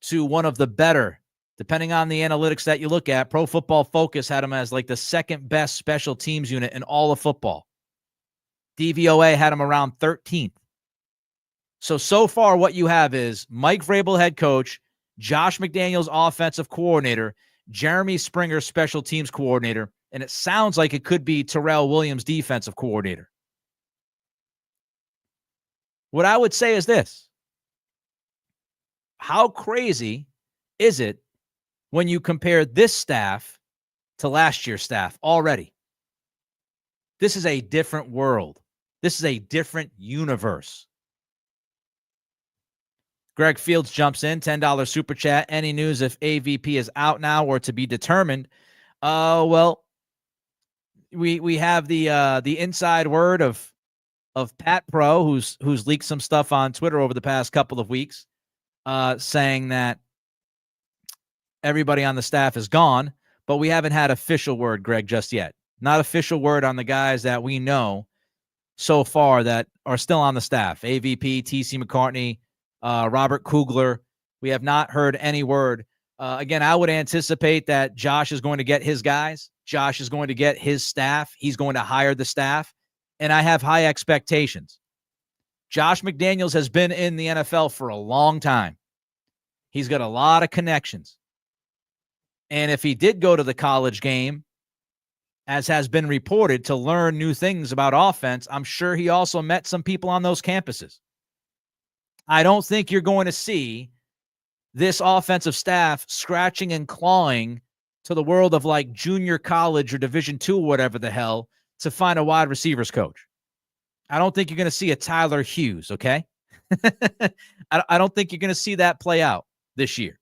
to one of the better, depending on the analytics that you look at. Pro Football Focus had them as like the second best special teams unit in all of football. DVOA had them around 13th. So far what you have is Mike Vrabel head coach, Josh McDaniels offensive coordinator, Jeremy Springer special teams coordinator, and it sounds like it could be Terrell Williams defensive coordinator. What I would say is this. How crazy is it when you compare this staff to last year's staff already? This is a different world. This is a different universe. Greg Fields jumps in, $10 super chat. Any news if AVP is out now or to be determined? Well, we have the inside word of Pat Pro, who's leaked some stuff on Twitter over the past couple of weeks, saying that everybody on the staff is gone, but we haven't had official word, Greg, just yet. Not official word on the guys that we know so far that are still on the staff. AVP, TC McCartney, Robert Kugler. We have not heard any word. Again, I would anticipate that Josh is going to get his guys. Josh is going to get his staff. He's going to hire the staff. And I have high expectations. Josh McDaniels has been in the NFL for a long time. He's got a lot of connections. And if he did go to the college game, as has been reported, to learn new things about offense, I'm sure he also met some people on those campuses. I don't think you're going to see this offensive staff scratching and clawing to the world of like junior college or Division II, whatever the hell, to find a wide receivers coach. I don't think you're going to see a Tyler Hughes, okay? I don't think you're going to see that play out this year.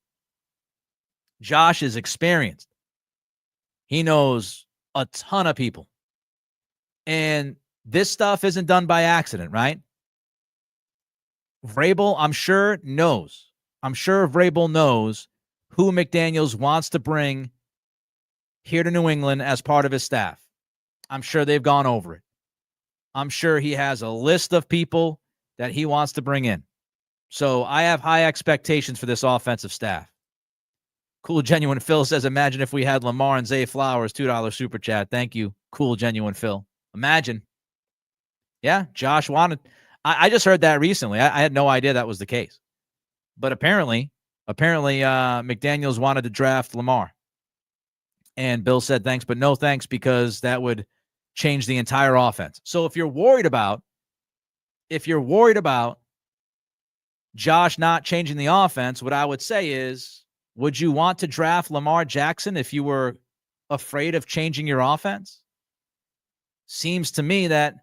Josh is experienced. He knows a ton of people. And this stuff isn't done by accident, right? Vrabel, I'm sure Vrabel knows who McDaniels wants to bring here to New England as part of his staff. I'm sure they've gone over it. I'm sure he has a list of people that he wants to bring in. So I have high expectations for this offensive staff. Cool Genuine Phil says, imagine if we had Lamar and Zay Flowers, $2 super chat. Thank you, Cool Genuine Phil. Imagine. Yeah, Josh wanted. I just heard that recently. I had no idea that was the case. But apparently, McDaniels wanted to draft Lamar. And Bill said thanks, but no thanks, because that would change the entire offense. So if you're worried about Josh not changing the offense, what I would say is, would you want to draft Lamar Jackson if you were afraid of changing your offense? Seems to me that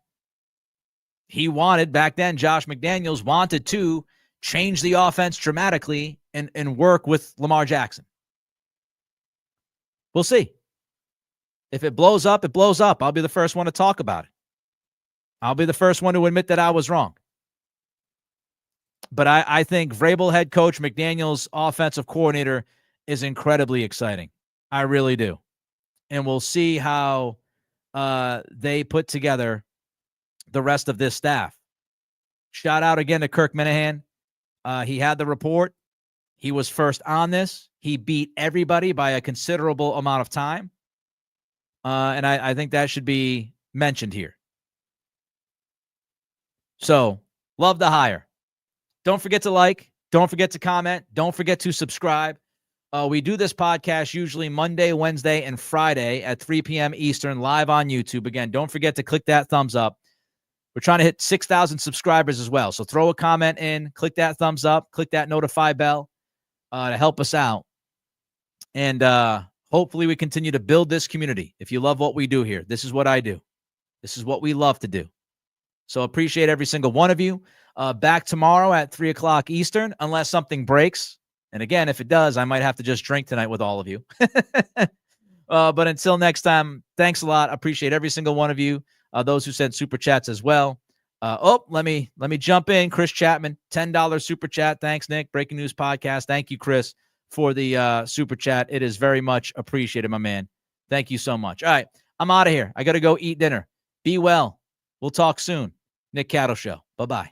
he wanted, back then, Josh McDaniels wanted to change the offense dramatically and work with Lamar Jackson. We'll see. If it blows up, it blows up. I'll be the first one to talk about it. I'll be the first one to admit that I was wrong. But I think Vrabel head coach, McDaniels offensive coordinator is incredibly exciting. I really do. And we'll see how they put together the rest of this staff. Shout out again to Kirk Minahan. He had the report. He was first on this. He beat everybody by a considerable amount of time. And I think that should be mentioned here. So, love the hire. Don't forget to like. Don't forget to comment. Don't forget to subscribe. We do this podcast usually Monday, Wednesday, and Friday at 3 p.m. Eastern, live on YouTube. Again, don't forget to click that thumbs up. We're trying to hit 6,000 subscribers as well. So throw a comment in, click that thumbs up, click that notify bell to help us out. And hopefully we continue to build this community. If you love what we do here, this is what I do. This is what we love to do. So appreciate every single one of you. Back tomorrow at 3 o'clock Eastern, unless something breaks. And again, if it does, I might have to just drink tonight with all of you. But until next time, thanks a lot. Appreciate every single one of you. Those who sent super chats as well. Let me jump in. Chris Chapman, $10 super chat. Thanks, Nick. Breaking News Podcast. Thank you, Chris, for the super chat. It is very much appreciated, my man. Thank you so much. All right, I'm out of here. I got to go eat dinner. Be well. We'll talk soon. Nick Cattle Show. Bye-bye.